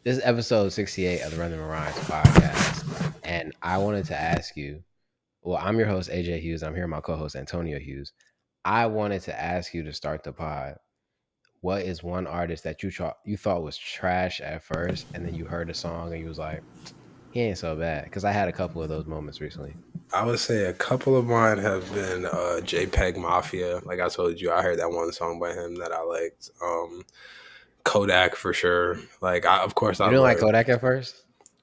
This is episode 68 of the Rhythm and Rhymes podcast. And I wanted to ask you, well, I'm your host, AJ Hughes. I'm here with my co-host, Antonio Hughes. I wanted to ask you to start the pod. What is one artist that you thought was trash at first, and then you heard a song and you was like, he ain't so bad? Because I had a couple of those moments recently. I would say a couple of mine have been JPEG Mafia. Like I told you, I heard that one song by him that I liked. Kodak for sure. Like, You didn't like Kodak at first?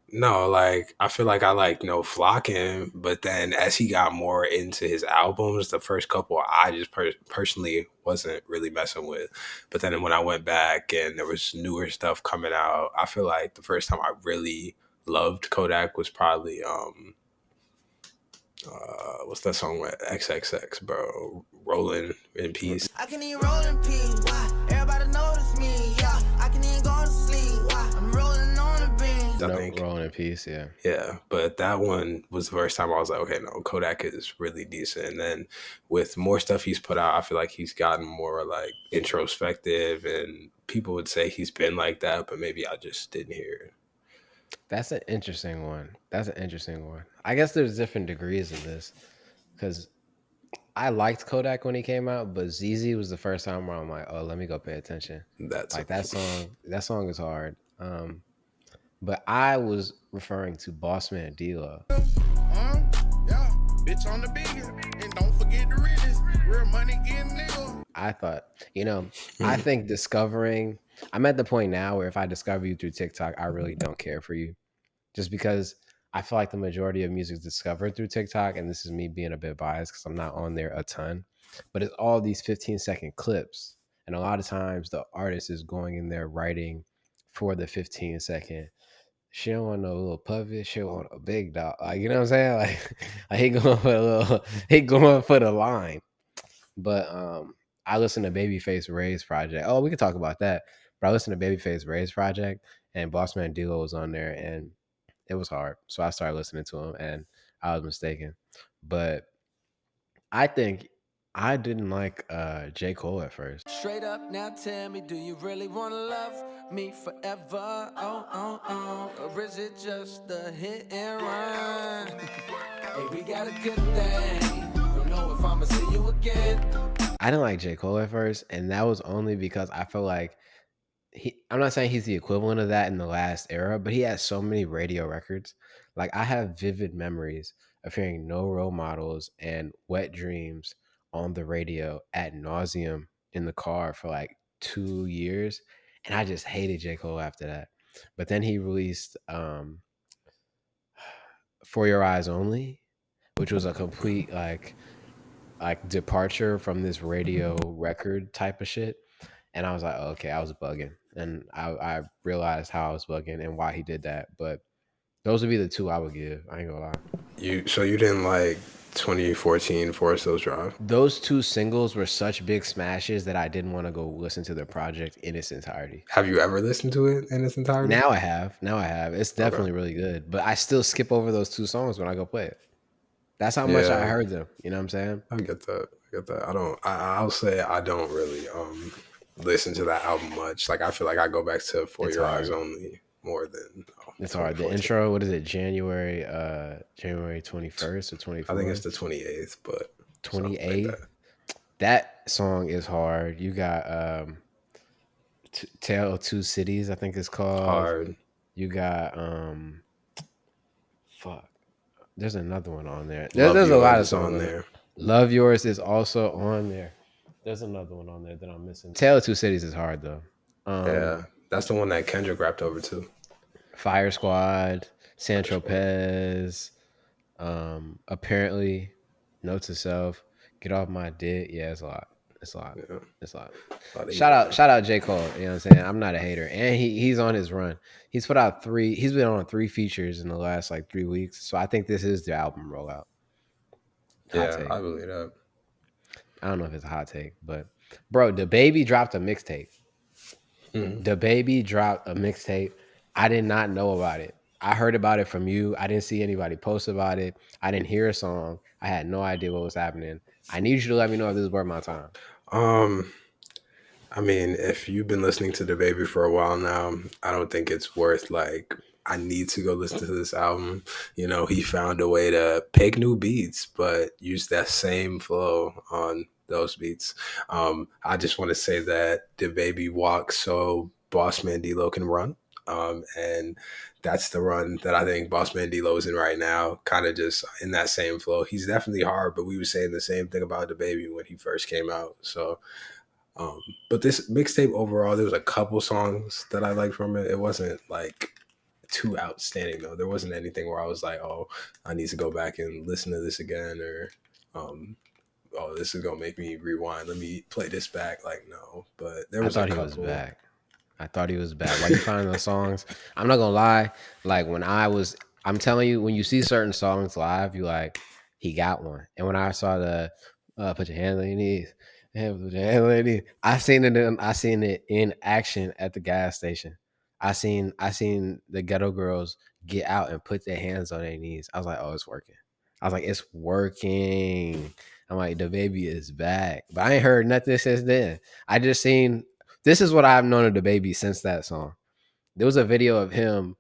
No, like I feel like I like No Flockin', but then as he got more into his albums, the first couple I just personally wasn't really messing with. But then when I went back and there was newer stuff coming out, I feel like the first time I really loved Kodak was probably what's that song with XXX, bro? Rolling in Peace. I can even roll in peace. Why? Everybody notice me. Yeah, I can even go to sleep. Why? I'm rolling on the beam. I think Rolling in Peace, yeah. Yeah, but that one was the first time I was like, okay, no, Kodak is really decent. And then with more stuff he's put out, I feel like he's gotten more like introspective, and people would say he's been like that, but maybe I just didn't hear it. That's an interesting one. I guess there's different degrees in this because I liked Kodak when he came out, but ZZ was the first time where I'm like, oh, let me go pay attention. That song is hard. But I was referring to Bossman D-Lo. Yeah, bitch on the biggest, and don't forget the realest. Real money getting nigga. I thought, I think I'm at the point now where if I discover you through TikTok, I really don't care for you. Just because I feel like the majority of music is discovered through TikTok, and this is me being a bit biased because I'm not on there a ton, but it's all these 15-second clips. And a lot of times the artist is going in there writing for the 15-second. She don't want no little puppet. She want a big dog. Like, you know what I'm saying? Like he going for the line. But I listened to Babyface Ray's project. Oh, we can talk about that. But I listened to Babyface Ray's project, and Bossman D-Lo was on there, and it was hard. So I started listening to him, and I was mistaken. But I think I didn't like J. Cole at first. Straight up, now tell me, do you really want to love me forever? Or is it just a hit and run? Hey, we got a good thing. Don't know if I'ma see you again. I didn't like J. Cole at first, and that was only because I feel like I'm not saying he's the equivalent of that in the last era, but he has so many radio records. Like, I have vivid memories of hearing No Role Models and Wet Dreams on the radio ad nauseum in the car for like 2 years. And I just hated J. Cole after that. But then he released For Your Eyes Only, which was a complete like departure from this radio record type of shit. And I was like, oh, okay, I was bugging. And I realized how I was bugging and why he did that. But those would be the two I would give. I ain't gonna lie. So you didn't like 2014 Forest Hills Drive? Those two singles were such big smashes that I didn't want to go listen to the project in its entirety. Have you ever listened to it in its entirety? Now I have. It's definitely really good. But I still skip over those two songs when I go play it. That's how much I heard them. You know what I'm saying? I get that. I'll say I don't really listen to that album much. Like, I feel like I go back to For Your Eyes Only more than it's hard. The intro, what is it, January 21st or 24th? I think it's the 28th, but 28th. Like that song is hard. You got Tale of Two Cities, I think it's called. Hard. You got there's another one on there. There's a lot of songs on there. Love Yours is also on there. There's another one on there that I'm missing. Tale of Two Cities is hard though. Yeah, that's the one that Kendrick rapped over too. Fire Squad, San Tropez, apparently, Note to Self, Get Off My Dick. Yeah, it's a lot. Yeah. It's a lot. Shout out J. Cole. You know what I'm saying? I'm not a hater. And he's on his run. He's been on 3 features in the last like 3 weeks. So I think this is the album rollout. I believe that. I don't know if it's a hot take, but bro, DaBaby dropped a mixtape. DaBaby dropped a mixtape. I did not know about it. I heard about it from you. I didn't see anybody post about it. I didn't hear a song. I had no idea what was happening. I need you to let me know if this is worth my time. I mean, if you've been listening to DaBaby for a while now, I don't think it's worth like I need to go listen to this album. You know, he found a way to pick new beats, but use that same flow on those beats. I just want to say that DaBaby walks so Boss Man D-Lo can run. And that's the run that I think Boss Man D-Lo is in right now, kind of just in that same flow. He's definitely hard, but we were saying the same thing about DaBaby when he first came out. So um, but this mixtape overall, there was a couple songs that I liked from it. It wasn't like too outstanding though. There wasn't anything where I was like, oh, I need to go back and listen to this again, or um, oh, this is gonna make me rewind. Let me play this back. Like no, but there I was a thought he was couple. back. I thought he was back. Like you find those songs. I'm not gonna lie. Like I'm telling you, when you see certain songs live, you like, he got one. And when I saw the put your hands on your knees, put your hands on your knees, I seen it in action at the gas station. I seen the ghetto girls get out and put their hands on their knees. I was like, oh, it's working. I was like, it's working. I'm like, DaBaby is back. But I ain't heard nothing since then. I just seen this is what I've known of DaBaby since that song. There was a video of him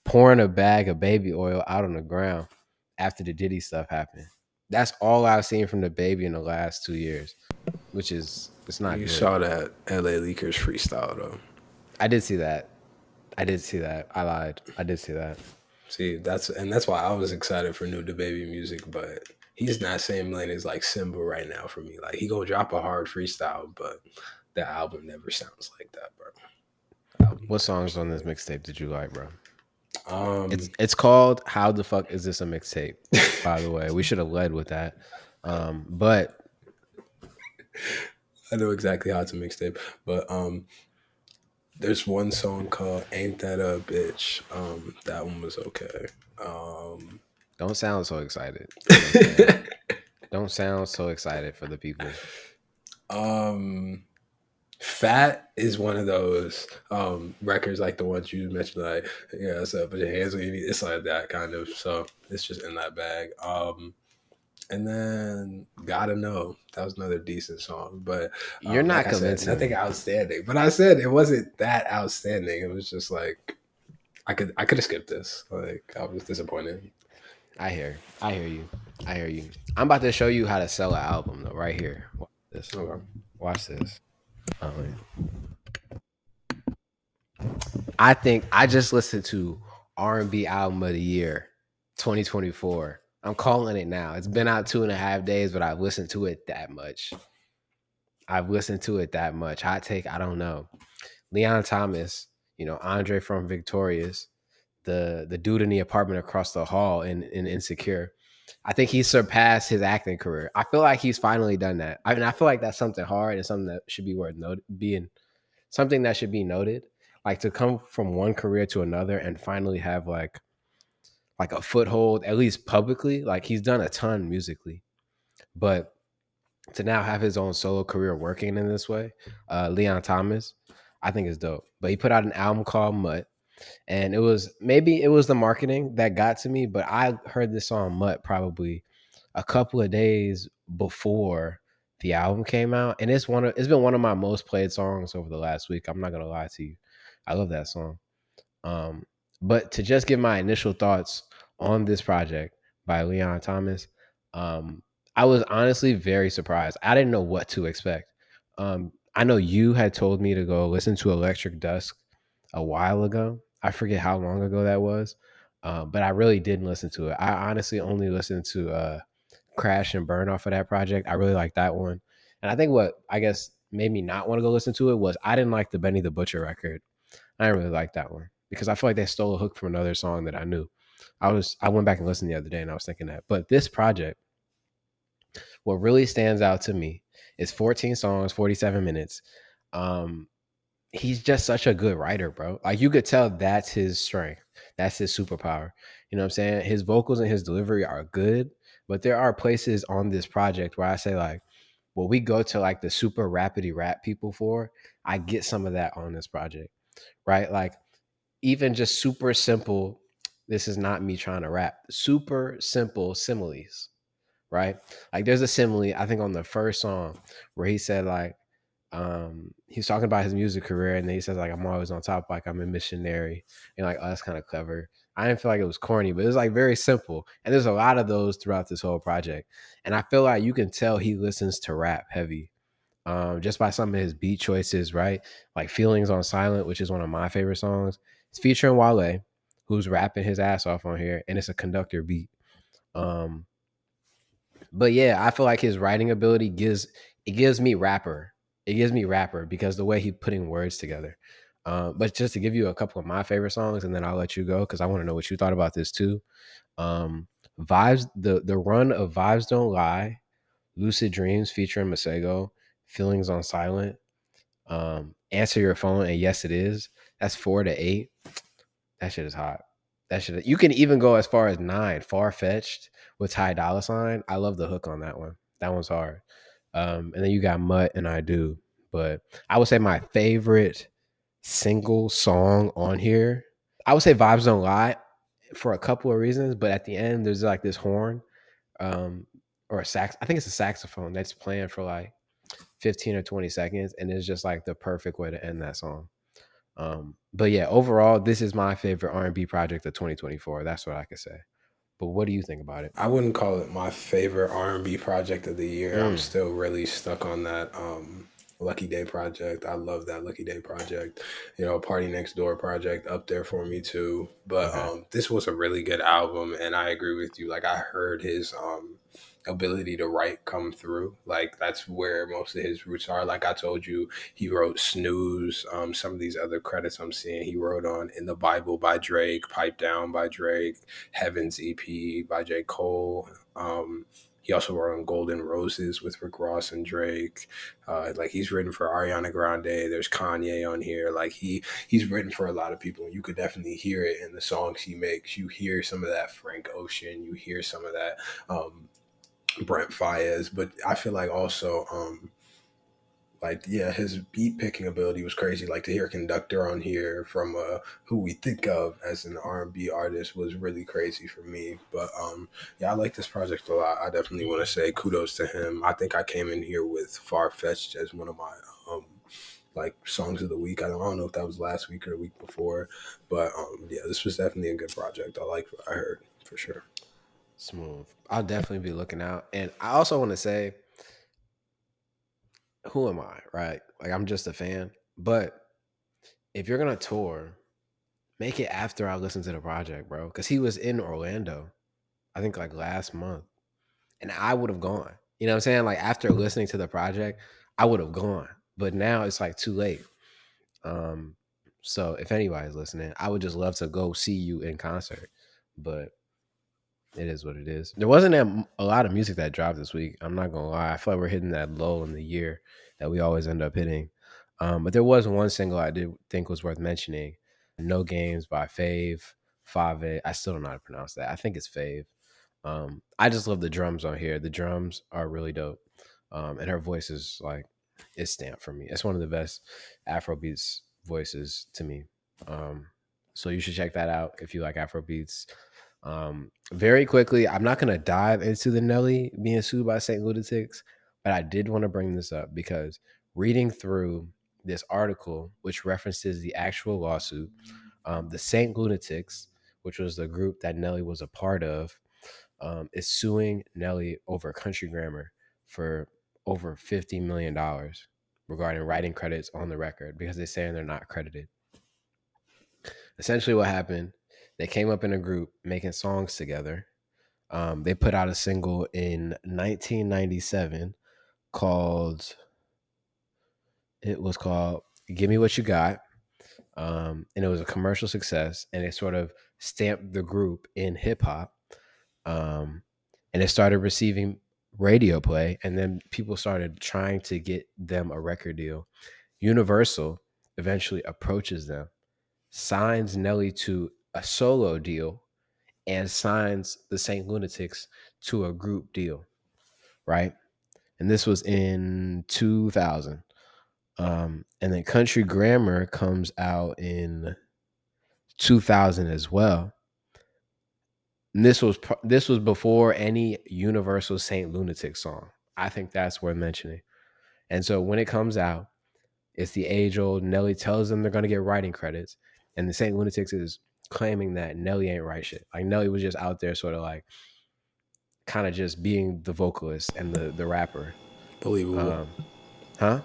pouring a bag of baby oil out on the ground after the Diddy stuff happened. That's all I've seen from DaBaby in the last 2 years, which is it's not You good. saw that LA Leakers freestyle though. I did see that. I did see that. I lied. I did see that. See, that's why I was excited for new DaBaby music, but he's not same lane as like Simba right now for me. Like he gonna drop a hard freestyle, but the album never sounds like that, bro. What songs on this mixtape did you like, bro? Um, It's called How the Fuck Is This a Mixtape? By the way, we should have led with that. But I know exactly how to mixtape, but there's one song called "Ain't That a Bitch." That one was okay. don't sound so excited. You know what I'm saying? Don't sound so excited for the people. Fat is one of those records like the ones you mentioned, like yeah, so put your hands on your knees. It's like that kind of. So it's just in that bag. And then Gotta Know. That was another decent song. But You're like not I said, convincing nothing me. outstanding. But I said it wasn't that outstanding. It was just like I could have skipped this. Like I was disappointed. I hear you. I hear you. I'm about to show you how to sell an album though, right here. Watch this. Okay. Watch this. I think I just listened to R&B album of the year 2024. I'm calling it now. It's been out 2.5 days, but I've listened to it that much. Hot take, I don't know. Leon Thomas, Andre from Victorious, the dude in the apartment across the hall in Insecure. I think he surpassed his acting career. I feel like he's finally done that. I mean, I feel like that's something hard and something that should be worth being something that should be noted. Like to come from one career to another and finally have like a foothold, at least publicly. Like he's done a ton musically, but to now have his own solo career working in this way, Leon Thomas, I think is dope. But he put out an album called Mutt, and maybe it was the marketing that got to me, but I heard this song Mutt probably a couple of days before the album came out, and it's been one of my most played songs over the last week. I'm not gonna lie to you, I love that song. Um, but to just give my initial thoughts on this project by Leon Thomas, I was honestly very surprised. I didn't know what to expect. I know you had told me to go listen to Electric Dusk a while ago. I forget how long ago that was, but I really didn't listen to it. I honestly only listened to Crash and Burn off of that project. I really like that one. And I think what I guess made me not want to go listen to it was I didn't like the Benny the Butcher record. I didn't really like that one because I feel like they stole a hook from another song that I knew. I went back and listened the other day and I was thinking that. But this project, what really stands out to me is 14 songs, 47 minutes. He's just such a good writer, bro. Like you could tell that's his strength. That's his superpower. You know what I'm saying? His vocals and his delivery are good, but there are places on this project where I say like, well, we go to like the super rapidy rap people for, I get some of that on this project, right? Like even just super simple, this is not me trying to rap, super simple similes, right? Like there's a simile, I think on the first song where he said like, He's talking about his music career, and then he says like, "I'm always on top, like I'm a missionary," and like, oh, that's kind of clever. I didn't feel like it was corny, but it was like very simple. And there's a lot of those throughout this whole project, and I feel like you can tell he listens to rap heavy, just by some of his beat choices, right? Like "Feelings on Silent," which is one of my favorite songs. It's featuring Wale, who's rapping his ass off on here, and it's a conductor beat. Um, but yeah, I feel like his writing ability gives me rapper. It gives me rapper because the way he putting words together. But just to give you a couple of my favorite songs, and then I'll let you go because I want to know what you thought about this too. Vibes, the run of Vibes Don't Lie, Lucid Dreams featuring Masego, Feelings on Silent, Answer Your Phone, and Yes It Is. That's 4 to 8. That shit is hot. That shit. You can even go as far as 9. Far Fetched with Ty Dolla Sign. I love the hook on that one. That one's hard. And then you got Mutt and I Do. But I would say my favorite single song on here, I would say Vibes Don't Lie for a couple of reasons. But at the end, there's like this horn, or a sax. I think it's a saxophone that's playing for like 15 or 20 seconds, and it's just like the perfect way to end that song. But yeah, overall, this is my favorite R&B project of 2024. That's what I could say. But what do you think about it? I wouldn't call it my favorite R&B project of the year. I'm Mm, still really stuck on that Lucky Day project. I love that Lucky Day project. Party Next Door project up there for me too. But okay. this was a really good album, and I agree with you. Like I heard his ability to write come through. Like that's where most of his roots are. Like I told you, he wrote Snooze. Some of these other credits I'm seeing, he wrote on In the Bible by Drake, Pipe Down by Drake, Heaven's EP by J. Cole. He also wrote on Golden Roses with Rick Ross and Drake. Like he's written for Ariana Grande. There's Kanye on here. Like he's written for a lot of people. And you could definitely hear it in the songs he makes. You hear some of that Frank Ocean. You hear some of that Brent Faiyaz. But I feel like also his beat picking ability was crazy. Like to hear Conductor on here from who we think of as an R&B artist was really crazy for me. But I like this project a lot. I definitely want to say kudos to him. I think I came in here with Far Fetched as one of my like songs of the week. I don't know if that was last week or the week before, but this was definitely a good project. I like what I heard for sure. Smooth. I'll definitely be looking out. And I also want to say, who am I, right? Like I'm just a fan. But if you're gonna tour, make it after I listen to the project, bro. Because he was in Orlando, I think like last month. And I would have gone. You know what I'm saying? Like after listening to the project, I would have gone. But now it's like too late. Um, so if anybody's listening, I would just love to go see you in concert. But it is what it is. There wasn't a lot of music that dropped this week. I'm not gonna lie. I feel like we're hitting that low in the year that we always end up hitting. But there was one single I did think was worth mentioning. No Games by Fave. I still don't know how to pronounce that. I think it's Fave. I just love the drums on here. The drums are really dope. And her voice is like, it's stamped for me. It's one of the best Afrobeats voices to me. So you should check that out if you like Afrobeats. Very quickly, I'm not going to dive into the Nelly being sued by St. Lunatics, but I did want to bring this up because reading through this article, which references the actual lawsuit, the St. Lunatics, which was the group that Nelly was a part of, is suing Nelly over Country Grammar for over $50 million regarding writing credits on the record because they're saying they're not credited. Essentially, what happened, they came up in a group making songs together. They put out a single in 1997 called, it was called Give Me What You Got. And it was a commercial success, and it sort of stamped the group in hip hop. And it started receiving radio play, and then people started trying to get them a record deal. Universal eventually approaches them, signs Nelly to a solo deal, and signs the St. Lunatics to a group deal, right? And this was in 2000. And then Country Grammar comes out in 2000 as well. And this was before any Universal St. Lunatic song. I think that's worth mentioning. And so when it comes out, It's the age old Nelly tells them they're gonna get writing credits, and the Saint Lunatics is claiming that Nelly ain't write shit. Like Nelly was just out there sort of like kind of just being the vocalist and the rapper. Believable. Um, huh?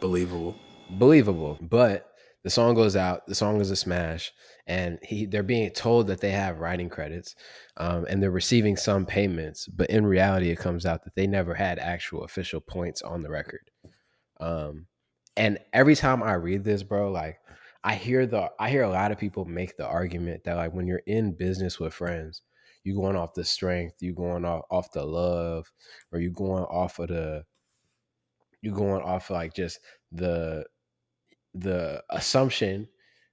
Believable. Believable. But the song goes out, the song is a smash, and they're being told that they have writing credits, and they're receiving some payments, but in reality it comes out that they never had actual official points on the record. um and every time I read this, bro, like I hear a lot of people make the argument that like when you're in business with friends, you going off the strength, you going off the love, or you going off like just the the assumption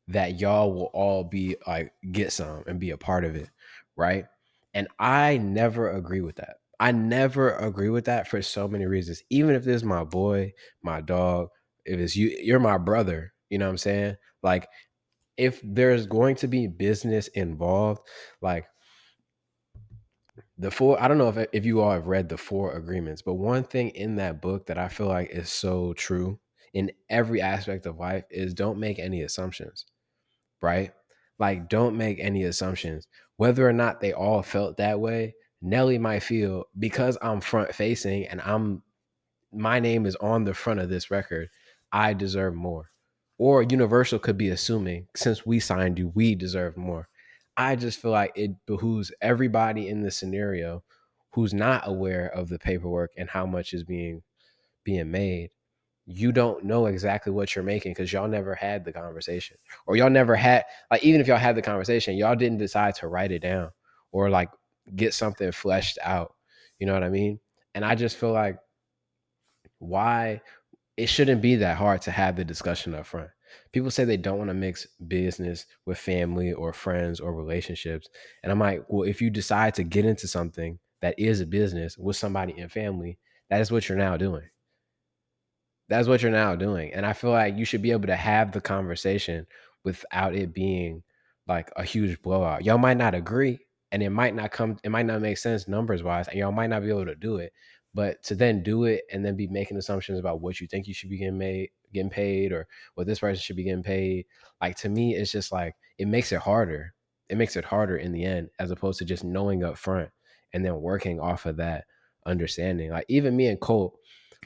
that y'all will all be like get some and be a part of it, right? And I never agree with that. I never agree with that for so many reasons. Even if this is my boy, my dog, if it's you, you're my brother, you know what I'm saying? Like if there's going to be business involved, like the four, I don't know if you all have read the four agreements, but one thing in that book that I feel like is so true in every aspect of life is don't make any assumptions, right? Like, don't make any assumptions. Whether or not they all felt that way, Nelly might feel because I'm front facing and my name is on the front of this record, I deserve more. Or Universal could be assuming since we signed you, we deserve more. I just feel like it behooves everybody in the scenario who's not aware of the paperwork and how much is being made. You don't know exactly what you're making because y'all never had the conversation, or y'all never had, like, even if y'all had the conversation, y'all didn't decide to write it down or like get something fleshed out. You know what I mean? And I just feel like why it shouldn't be that hard to have the discussion up front. People say they don't want to mix business with family or friends or relationships. And I'm like, well, if you decide to get into something that is a business with somebody in family, that is what you're now doing. That's what you're now doing. And I feel like you should be able to have the conversation without it being like a huge blowout. Y'all might not agree and it might not make sense numbers wise, and y'all might not be able to do it. But to then do it and then be making assumptions about what you think you should be getting paid, or what this person should be getting paid, like to me, it's just like it makes it harder. It makes it harder in the end, as opposed to just knowing up front and then working off of that understanding. Like even me and Colt,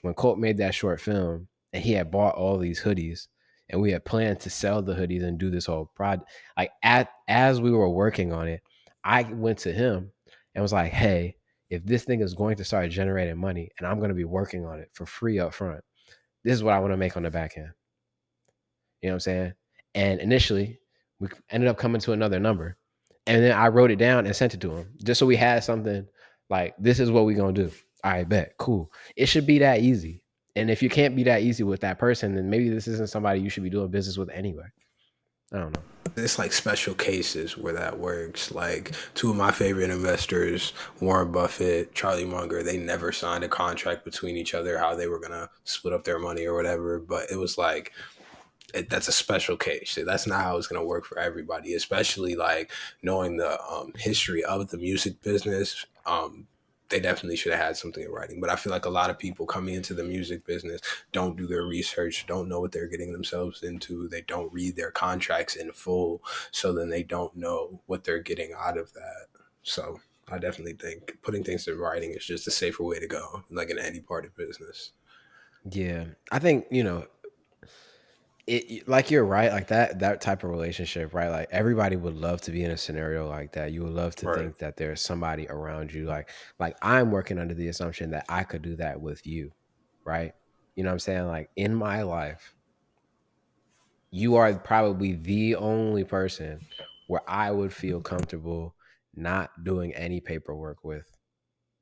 when Colt made that short film and he had bought all these hoodies and we had planned to sell the hoodies and do this whole project, like as we were working on it, I went to him and was like, hey, if this thing is going to start generating money and I'm going to be working on it for free up front, this is what I want to make on the back end. You know what I'm saying? And initially, we ended up coming to another number. And then I wrote it down and sent it to him just so we had something like, this is what we're going to do. All right, bet. Cool. It should be that easy. And if you can't be that easy with that person, then maybe this isn't somebody you should be doing business with anyway. I don't know. It's like special cases where that works. Like two of my favorite investors, Warren Buffett, Charlie Munger, they never signed a contract between each other how they were gonna split up their money or whatever. But it was like that's a special case. That's not how it's going to work for everybody, especially like knowing the history of the music business. They definitely should have had something in writing. But I feel like a lot of people coming into the music business don't do their research, don't know what they're getting themselves into. They don't read their contracts in full. So then they don't know what they're getting out of that. So I definitely think putting things in writing is just a safer way to go, like in any part of business. Yeah. I think, like you're right, like that type of relationship, right? Like everybody would love to be in a scenario like that. You would love to Right. think that there's somebody around you, like I'm working under the assumption that I could do that with you, right? You know what I'm saying? Like in my life, you are probably the only person where I would feel comfortable not doing any paperwork with.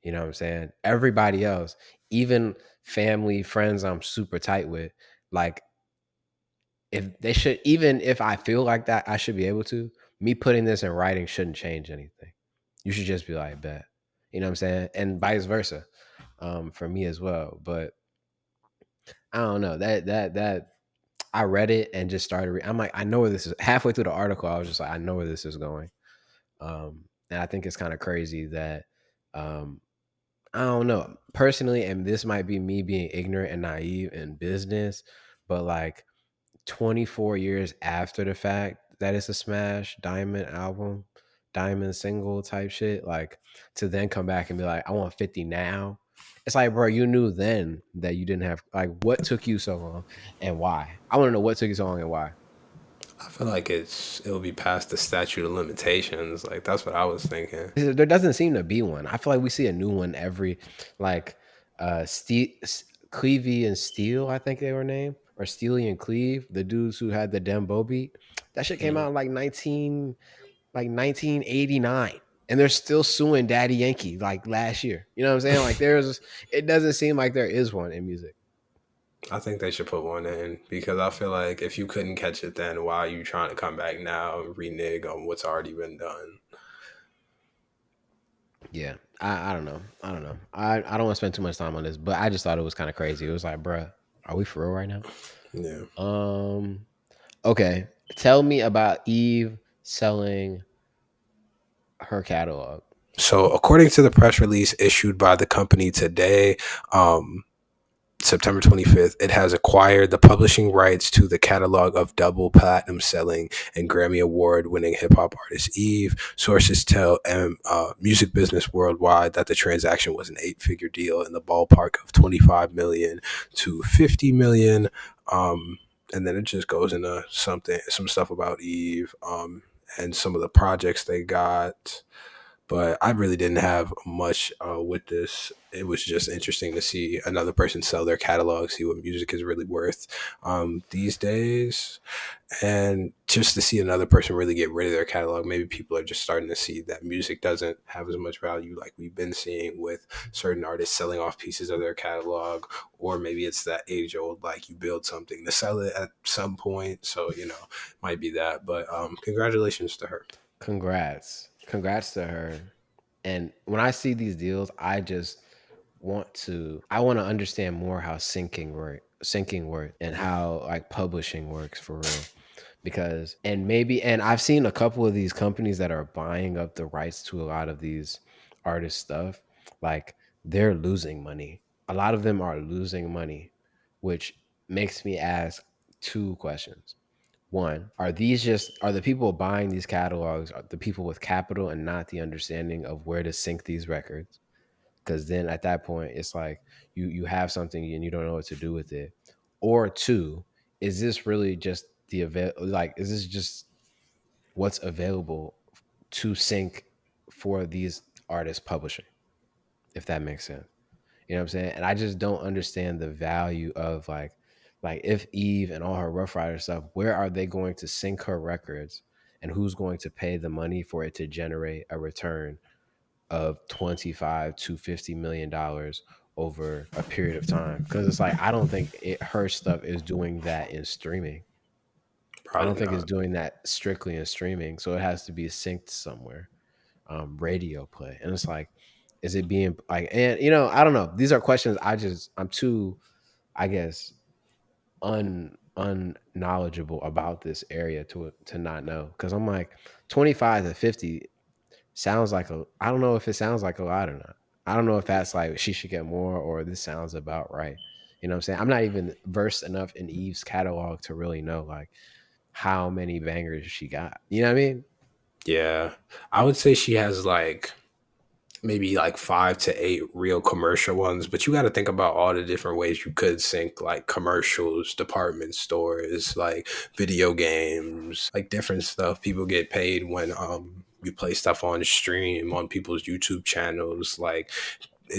You know what I'm saying? Everybody else, even family, friends I'm super tight with, like if they should, even if I feel like that I should be able to, me putting this in writing shouldn't change anything. You should just be like, bet. You know what I'm saying? And vice versa, for me as well. But I don't know. That I read it and just started I'm like, I know where this is. Halfway through the article, I was just like, I know where this is going. And I think it's kind of crazy that um I don't know. Personally, and this might be me being ignorant and naive in business, but like 24 years after the fact that it's a smash diamond album, diamond single type shit, like to then come back and be like, I want 50 now. It's like, bro, you knew then that you didn't have, like, what took you so long and why? I want to know what took you so long and why. I feel like it'll be past the statute of limitations. Like that's what I was thinking. There doesn't seem to be one. I feel like we see a new one every, like, Clevey and Steele, I think they were named, or Steely and Cleve, the dudes who had the Dembo beat. That shit came out in like 1989, and they're still suing Daddy Yankee like last year. You know what I'm saying? Like it doesn't seem like there is one in music. I think they should put one in because I feel like if you couldn't catch it then, why are you trying to come back now and renege on what's already been done? Yeah, I don't know. I don't know. I don't want to spend too much time on this, but I just thought it was kind of crazy. It was like, bruh, are we for real right now? Yeah. Okay. Tell me about Eve selling her catalog. So, according to the press release issued by the company today, September 25th, it has acquired the publishing rights to the catalog of double platinum selling and Grammy Award winning hip hop artist Eve. Sources tell Music Business Worldwide that the transaction was an 8-figure deal in the ballpark of 25 million to 50 million. And then it just goes into some stuff about Eve and some of the projects they got. But I really didn't have much with this. It was just interesting to see another person sell their catalog, see what music is really worth these days, and just to see another person really get rid of their catalog. Maybe people are just starting to see that music doesn't have as much value like we've been seeing with certain artists selling off pieces of their catalog, or maybe it's that age old, like you build something to sell it at some point. So, might be that. But congratulations to her. Congrats to her. And when I see these deals, I want to understand more how syncing work and how like publishing works for real. Because and I've seen a couple of these companies that are buying up the rights to a lot of these artist stuff, like they're losing money. A lot of them are losing money, which makes me ask two questions. One, are the people buying these catalogs are the people with capital and not the understanding of where to sync these records? Because then at that point, it's like you have something and you don't know what to do with it. Or two, is this really just is this just what's available to sync for these artists publishing? If that makes sense. You know what I'm saying? And I just don't understand the value of like if Eve and all her Rough Rider stuff, where are they going to sync her records and who's going to pay the money for it to generate a return of 25 to 50 million dollars over a period of time? Because it's like I don't think her stuff is doing that in streaming. I don't Probably think it's not. doing that strictly in streaming. So it has to be synced somewhere. Radio play. And it's like, is it being like, and I don't know. These are questions I'm too, I guess, unknowledgeable about this area to not know. Cause I'm like 25 to 50 sounds like I don't know if it sounds like a lot or not. I don't know if that's like she should get more or this sounds about right. You know what I'm saying? I'm not even versed enough in Eve's catalog to really know like how many bangers she got. You know what I mean? Yeah. I would say she has like maybe like 5 to 8 real commercial ones, but you got to think about all the different ways you could sync like commercials, department stores, like video games, like different stuff. People get paid when you play stuff on stream on people's YouTube channels. Like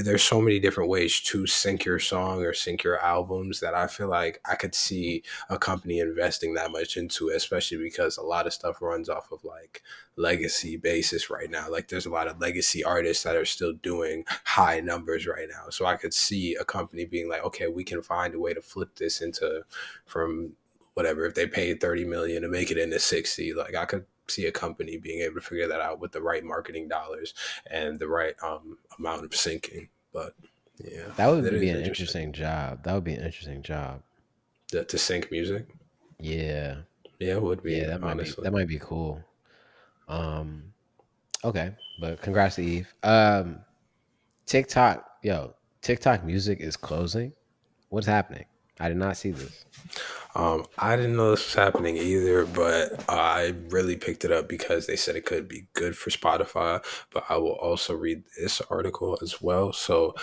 there's so many different ways to sync your song or sync your albums that I feel like I could see a company investing that much into it, especially because a lot of stuff runs off of like legacy basis right now. Like there's a lot of legacy artists that are still doing high numbers right now. So I could see a company being like, okay, we can find a way to flip this into from whatever, if they paid 30 million to make it into 60, like I could see a company being able to figure that out with the right marketing dollars and the right amount of syncing. But yeah, That would that be is an interesting. interesting job. That would be an interesting job. To sync music. Yeah. Yeah, it would Yeah, be, honestly. that might be cool. Um okay, but congrats to Eve. TikTok, yo, TikTok music is closing. What's happening? I did not see this. I didn't know this was happening either, but I really picked it up because they said it could be good for Spotify. But I will also read this article as well. So,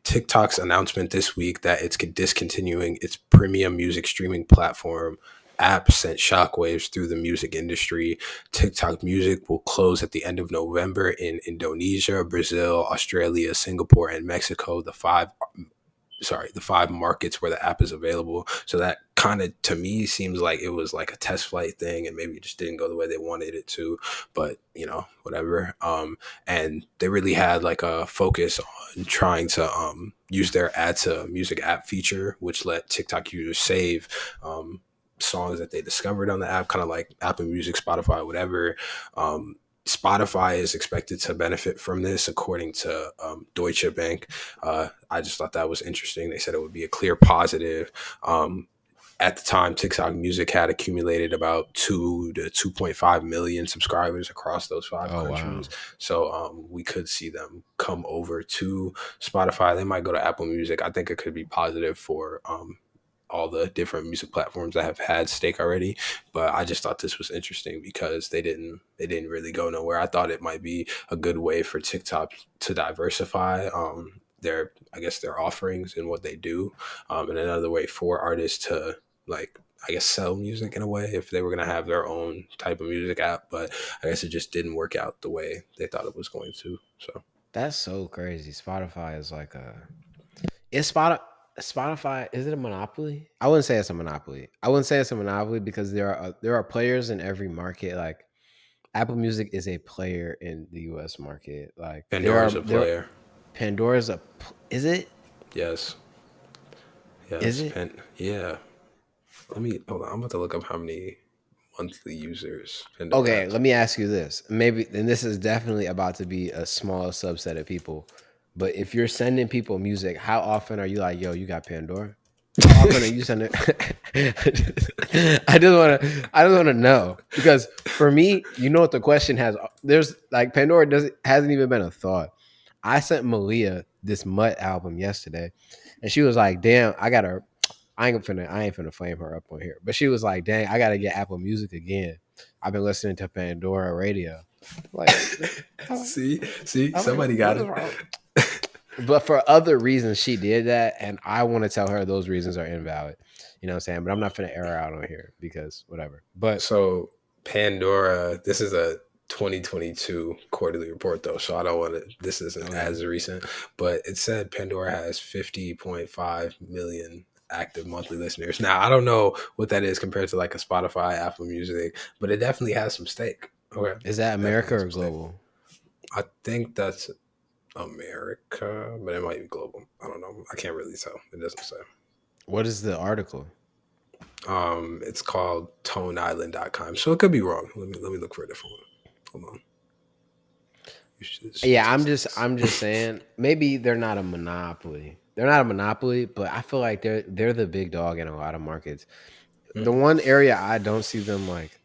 TikTok's announcement this week that it's discontinuing its premium music streaming platform app sent shockwaves through the music industry. TikTok Music will close at the end of November in Indonesia, Brazil, Australia, Singapore, and Mexico. The five markets where the app is available. So that kind of to me seems like it was like a test flight thing and maybe it just didn't go the way they wanted it to, but whatever. And they really had like a focus on trying to use their add to music app feature, which let TikTok users save songs that they discovered on the app, kind of like Apple Music, Spotify, whatever. Spotify is expected to benefit from this, according to Deutsche Bank. I just thought that was interesting. They said it would be a clear positive. At the time, TikTok Music had accumulated about 2 to 2.5 million subscribers across those five Oh wow. countries. So we could see them come over to Spotify. They might go to Apple Music. I think it could be positive for all the different music platforms that have had stake already. But I just thought this was interesting because they didn't really go nowhere. I thought it might be a good way for TikTok to diversify their, I guess, their offerings and what they do, and another way for artists to, like, I guess, sell music in a way if they were going to have their own type of music app. But I guess it just didn't work out the way they thought it was going to. So That's so crazy. Spotify is like a is Spotify, is it a monopoly? I wouldn't say it's a monopoly. I wouldn't say it's a monopoly because there are players in every market. Like Apple Music is a player in the US market. Like Pandora's a player. Pandora's is it? Yes. Is Yes. it? Yeah. Let me hold on. I'm about to look up how many monthly users Pandora Okay, has. let me ask you this. Maybe, and this is definitely about to be a small subset of people. But if you're sending people music, how often are you like, yo, you got Pandora? How often are you sending? I just want to know because for me, you know what the question has. There's like Pandora doesn't hasn't even been a thought. I sent Malia this Mutt album yesterday, and she was like, "Damn, I gotta I ain't finna flame her up on here. But she was like, dang, I gotta get Apple Music again. I've been listening to Pandora radio. Like, I'm like, See, I'm like, somebody what got is it. wrong? But for other reasons, she did that, and I want to tell her those reasons are invalid. You know what I'm saying? But I'm not gonna air her out on here because whatever. But So Pandora, this is a 2022 quarterly report though, so I don't want to. This isn't okay, as recent, but it said Pandora has 50.5 million active monthly listeners. Now I don't know what that is compared to like a Spotify, Apple Music, but it definitely has some stake. Okay, is that definitely America has or some stake. global? I think that's America, but it might be global. I don't know. I can't really tell. It doesn't say. What is the article? It's called toneisland.com. So it could be wrong. Let me look for a different one. Hold on. You should see Yeah, I'm just just this. I'm just saying maybe they're not a monopoly. They're not a monopoly, but I feel like they're the big dog in a lot of markets. The Hmm. one area I don't see them like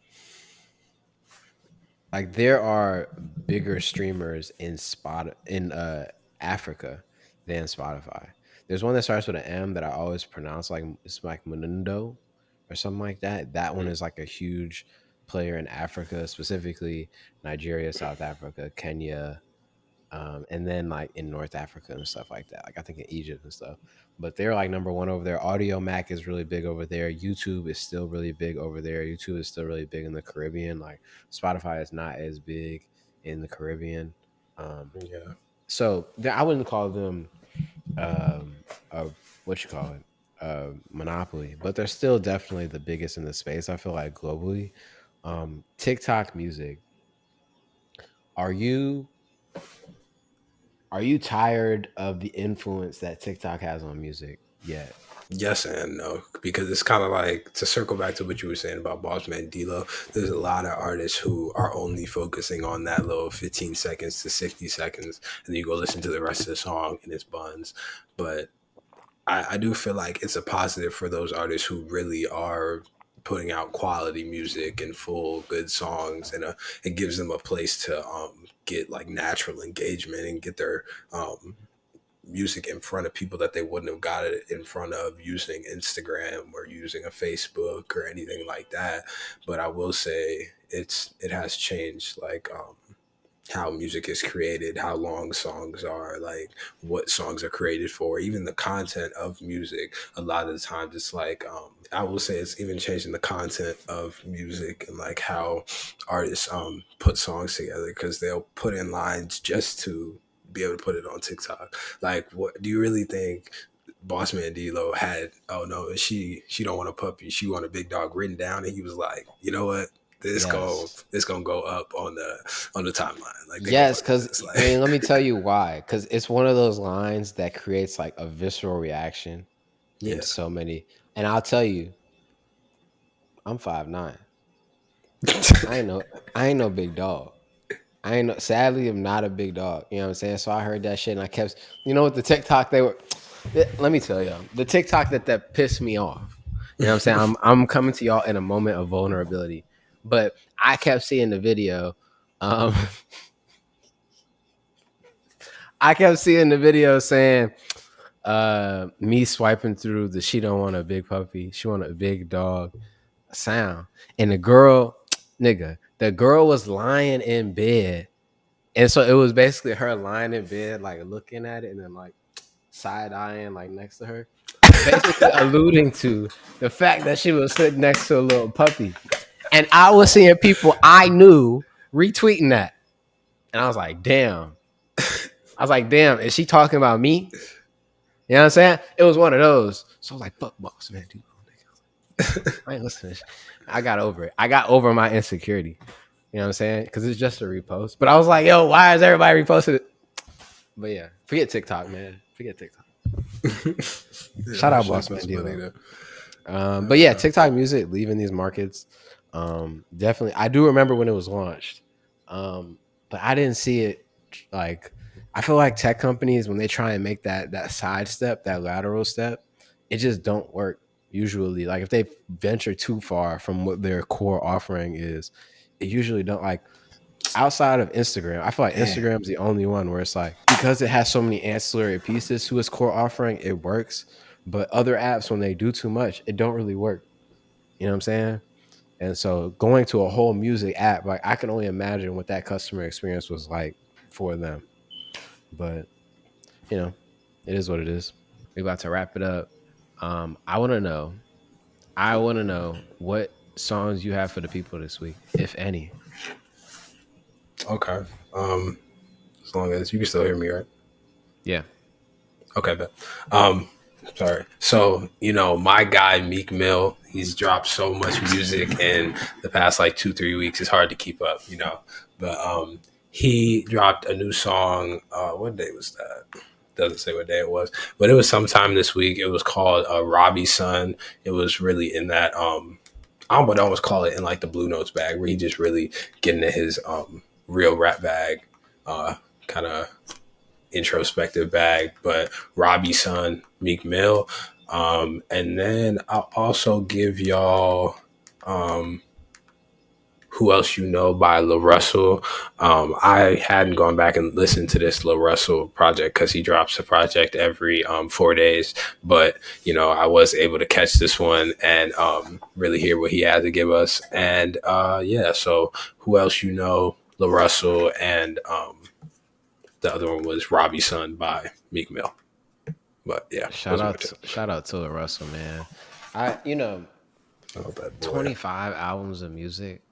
there are bigger streamers in Africa than Spotify. There's one that starts with an M that I always pronounce like it's like Munundo or something like that. That one Hmm. is like a huge player in Africa, specifically Nigeria, South Africa, Kenya, and then like in North Africa and stuff like that. Like I think in Egypt and stuff. But they're like number one over there. Audio Mac is really big over there. YouTube is still really big over there. YouTube is still really big in the Caribbean. Like Spotify is not as big in the Caribbean. Um, Yeah. so I wouldn't call them a what you call it monopoly, but they're still definitely the biggest in the space. I feel like globally. TikTok Music. Are you Are you tired of the influence that TikTok has on music yet? Yes and no, because it's kind of like to circle back to what you were saying about Bossman D-Lo. There's a lot of artists who are only focusing on that little 15 seconds to 60 seconds, and then you go listen to the rest of the song and it's buns. But I do feel like it's a positive for those artists who really are putting out quality music and full good songs, and it gives them a place to get like natural engagement and get their music in front of people that they wouldn't have got it in front of using Instagram or using a Facebook or anything like that. But I will say it has changed, like how music is created, how long songs are, like what songs are created for, even the content of music. A lot of the times it's like I will say it's even changing the content of music and like how artists put songs together, because they'll put in lines just to be able to put it on TikTok. Like, what do you really think Bossman D-Lo had? Oh no, she don't want a puppy, she want a big dog written down, and he was like, you know what? Yes. This gonna go up on the timeline. Like they gonna Yes, fuck with because this. I Like mean, let me tell you why. Because it's one of those lines that creates like a visceral reaction in yeah. so many. And I'll tell you, I'm 5'9". I ain't no I ain't no big dog. I ain't no, sadly I'm not a big dog. You know what I'm saying? So I heard that shit and I kept, you know what, the TikTok they were, let me tell you, the TikTok that pissed me off. You know what I'm saying? I'm coming to y'all in a moment of vulnerability. But I kept seeing the video. Um I kept seeing the video saying me swiping through the she don't want a big puppy, she want a big dog sound. And the girl, nigga, the girl was lying in bed. And so it was basically her lying in bed, like looking at it and then like side eyeing like next to her, basically alluding to the fact that she was sitting next to a little puppy. And I was seeing people I knew retweeting that. And I was like, damn. I was like, damn, is she talking about me? You know what I'm saying? It was one of those. So I was like, fuck boss, man, dude. I ain't listening. I got over it. I got over my insecurity. You know what I'm saying? Because it's just a repost. But I was like, yo, why is everybody reposting it? But yeah, forget TikTok, man. Forget TikTok. yeah, Shout that out shit Boss Man was funny D'Lo. though. But yeah, TikTok music leaving these markets. Definitely. I do remember when it was launched. But I didn't see it like I feel like tech companies when they try and make that side step, that lateral step, it just don't work usually. Like if they venture too far from what their core offering is, it usually don't like outside of Instagram. I feel like Man, Instagram's the only one where it's like because it has so many ancillary pieces to its core offering, it works. But other apps, when they do too much, it don't really work. You know what I'm saying? And so going to a whole music app, like I can only imagine what that customer experience was like for them. But you know, it is what it is. We're about to wrap it up. I want to know. I want to know what songs you have for the people this week, if any. okay. As long as you can still hear me, right? Yeah. Okay, but sorry. So, my guy Meek Mill, he's dropped so much music in the past like 2-3 weeks. It's hard to keep up. But he dropped a new song. What day was that? Doesn't say what day it was, but it was sometime this week. It was called Robbie's Son. It was really in that I would almost call it in like the Blue Notes bag, where he just really getting in his real rap bag, kind of introspective bag. But Robbie's Son, Meek Mill. And then I'll also give y'all Who Else You Know by La Russell. I hadn't gone back and listened to this La Russell project because he drops a project every 4 days. But, I was able to catch this one and really hear what he had to give us. And yeah, so Who Else You Know, La Russell, and the other one was Robbie's Son by Meek Mill. But yeah, those are my two. Shout out to Russell, man. I 25 albums of music.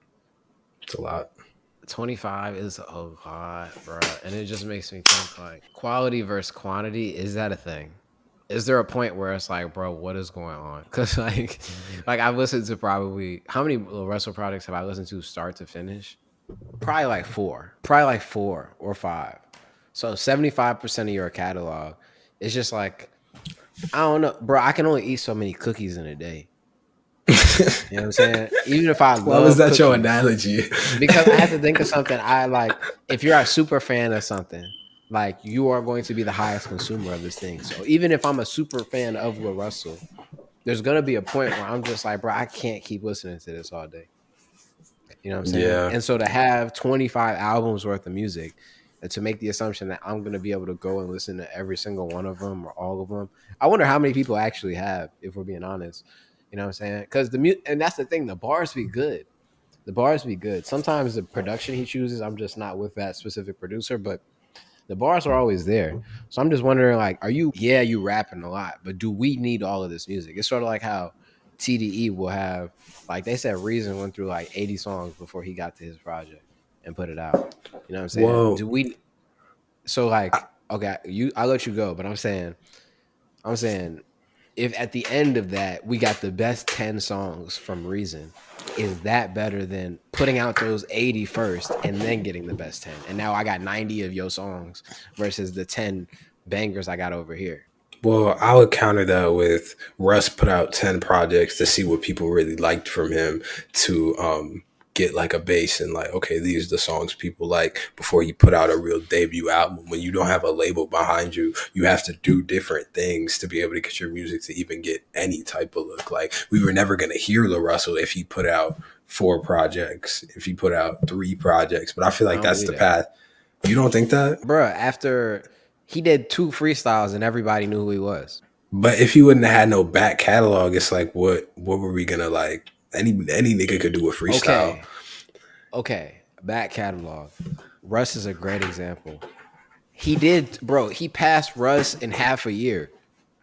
It's a lot. 25 is a lot, bro. And it just makes me think like quality versus quantity. Is that a thing? Is there a point where it's like, bro, what is going on? Because like I've listened to probably how many Russell projects have I listened to start to finish? Probably like four or five. So 75% of your catalog is just like, I don't know, bro. I can only eat so many cookies in a day. You know what I'm saying? Even if I Why was love that your cookies, analogy? because I have to think of something I like. If you're a super fan of something, like you are going to be the highest consumer of this thing. So even if I'm a super fan of Will Russell, there's gonna be a point where I'm just like, bro, I can't keep listening to this all day. You know what I'm saying? Yeah. And so to have 25 albums worth of music, and to make the assumption that I'm gonna be able to go and listen to every single one of them or all of them. I wonder how many people actually have, if we're being honest. You know what I'm saying? Because and that's the thing, the bars be good. The bars be good. Sometimes the production he chooses, I'm just not with that specific producer, but the bars are always there. So I'm just wondering, like, you rapping a lot, but do we need all of this music? It's sort of like how TDE will have, like they said, Reason went through like 80 songs before he got to his project and put it out. You know what I'm saying? Well, Do we? So like, okay, I'll let you go, but I'm saying, if at the end of that we got the best 10 songs from Reason, is that better than putting out those 80 first and then getting the best 10? And now I got 90 of your songs versus the 10 bangers I got over here. Well, I would counter that with Russ put out 10 projects to see what people really liked from him to get like a base and like, okay, these are the songs people like before he put out a real debut album. When you don't have a label behind you, you have to do different things to be able to get your music to even get any type of look. Like we were never going to hear Lil Russell if he put out 4 projects, if he put out 3 projects. But I feel like that's the path. You don't think that? Bruh, after he did 2 freestyles and everybody knew who he was. But if he wouldn't have had no back catalog, it's like what were we gonna like? Any nigga could do a freestyle. Okay. Back catalog. Russ is a great example. He passed Russ in half a year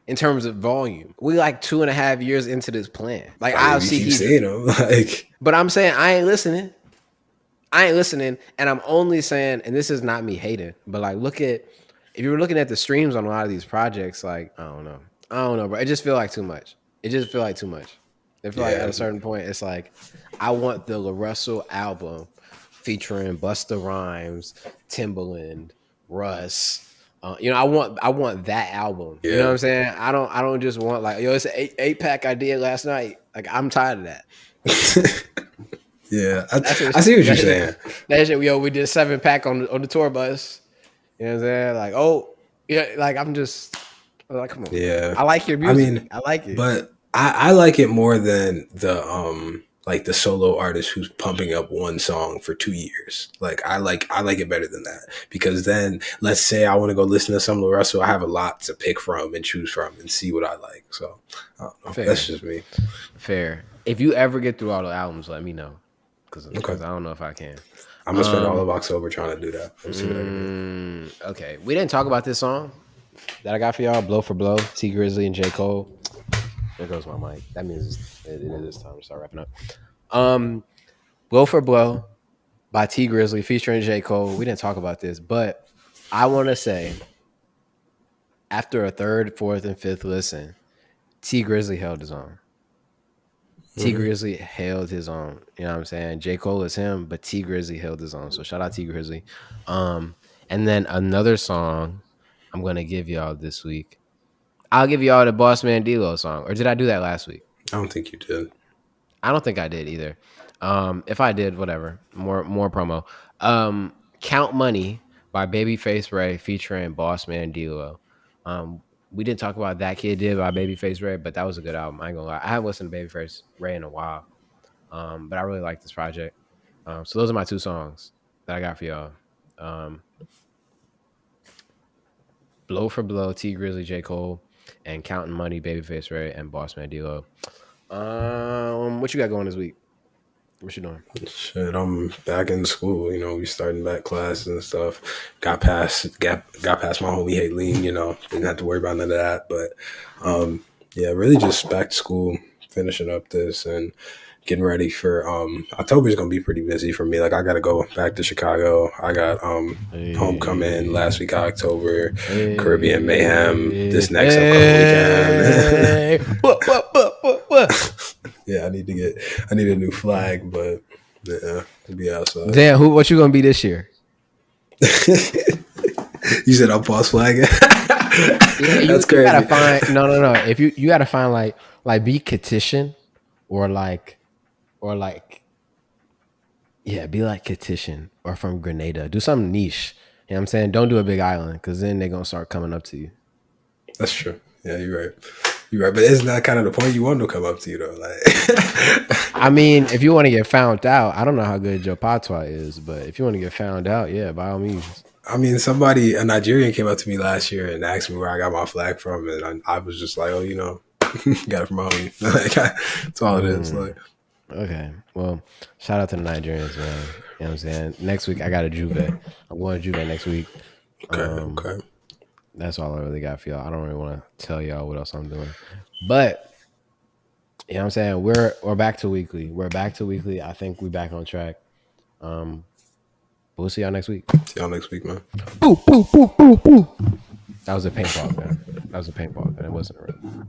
in terms of volume. We like 2.5 years into this plan. Like I'll see keep seeing him. Like, but I'm saying I ain't listening, and I'm only saying, and this is not me hating, but like if you were looking at the streams on a lot of these projects, like I don't know, bro. It just feel like too much. I feel like like at a certain point, it's like I want the Lil Russell album featuring Busta Rhymes, Timbaland, Russ. I want that album. Yeah. You know what I'm saying? I don't just want like, yo, it's an 8-pack I did last night. Like I'm tired of that. Yeah, I see what you're saying. That shit, yo, we did a 7-pack on the tour bus. You know what I'm saying? Like, oh, yeah, like I'm like, come on. Yeah, I like your music. I mean, I like it, but I like it more than the like the solo artist who's pumping up one song for 2 years. Like I like it better than that, because then let's say I want to go listen to some Lil Russell, I have a lot to pick from and choose from and see what I like. So I don't know. That's just me. Fair. If you ever get through all the albums, let me know, because I don't know if I can. I'm gonna spend all of October trying to do that. Let's see what I can do. Okay, we didn't talk about this song that I got for y'all, Blow for Blow, T Grizzly and J. Cole. There goes my mic. That means it is time to start wrapping up. Blow for Blow by T Grizzly featuring J. Cole. We didn't talk about this, but I want to say after a 3rd, 4th, and 5th listen, T Grizzly held his own. T Grizzly held his own. You know what I'm saying? J. Cole is him, but T Grizzly held his own. So shout out T Grizzly. And then another song I'm gonna give y'all this week. I'll give y'all the Boss Man D-Lo song. Or did I do that last week? I don't think you did. I don't think I did either. If I did, whatever. More promo. Count Money by Babyface Ray featuring Boss Man D-Lo. We didn't talk about That Kid Did by Babyface Ray, but that was a good album. I ain't gonna lie. I haven't listened to Babyface Ray in a while. But I really like this project. So those are my 2 songs that I got for y'all. Blow for Blow, T Grizzly, J. Cole, and Counting Money, Babyface Ray, and Boss Man D-Lo. What you got going this week? What you doing? Shit, I'm back in school. You know, we starting back classes and stuff. Got past my homie Haylene. You know, didn't have to worry about none of that. But yeah, really just back to school, finishing up this and getting ready for October is gonna be pretty busy for me. Like I gotta go back to Chicago. I got homecoming last week of October, Caribbean Mayhem this next upcoming weekend. Yeah, I need a new flag, but yeah, to be outside. Damn, what you gonna be this year? You said I'm false flagging. Yeah, that's crazy. You gotta find no. If you gotta find like be Petition or like yeah, be like Petition or from Grenada. Do something niche. You know what I'm saying? Don't do a big island, because then they're gonna start coming up to you. That's true. Yeah, you're right. You're right. But isn't that kind of the point? You want them to come up to you though? Like I mean, if you want to get found out, I don't know how good your patois is, but if you want to get found out, yeah, by all means. I mean, a Nigerian came up to me last year and asked me where I got my flag from, and I was just like, oh, got it from home. Like, that's all it is. Like, okay, well, shout out to the Nigerians, man. You know what I'm saying? Next week I got a Juve. I'm going to Juve next week. okay. That's all I really got for y'all. I don't really want to tell y'all what else I'm doing, but you know what I'm saying? We're back to weekly. We're back to weekly. I think we're back on track. We'll see y'all next week. See y'all next week, man. Boo, boo, boo, boo, boo. That was a paintball gun. It wasn't real.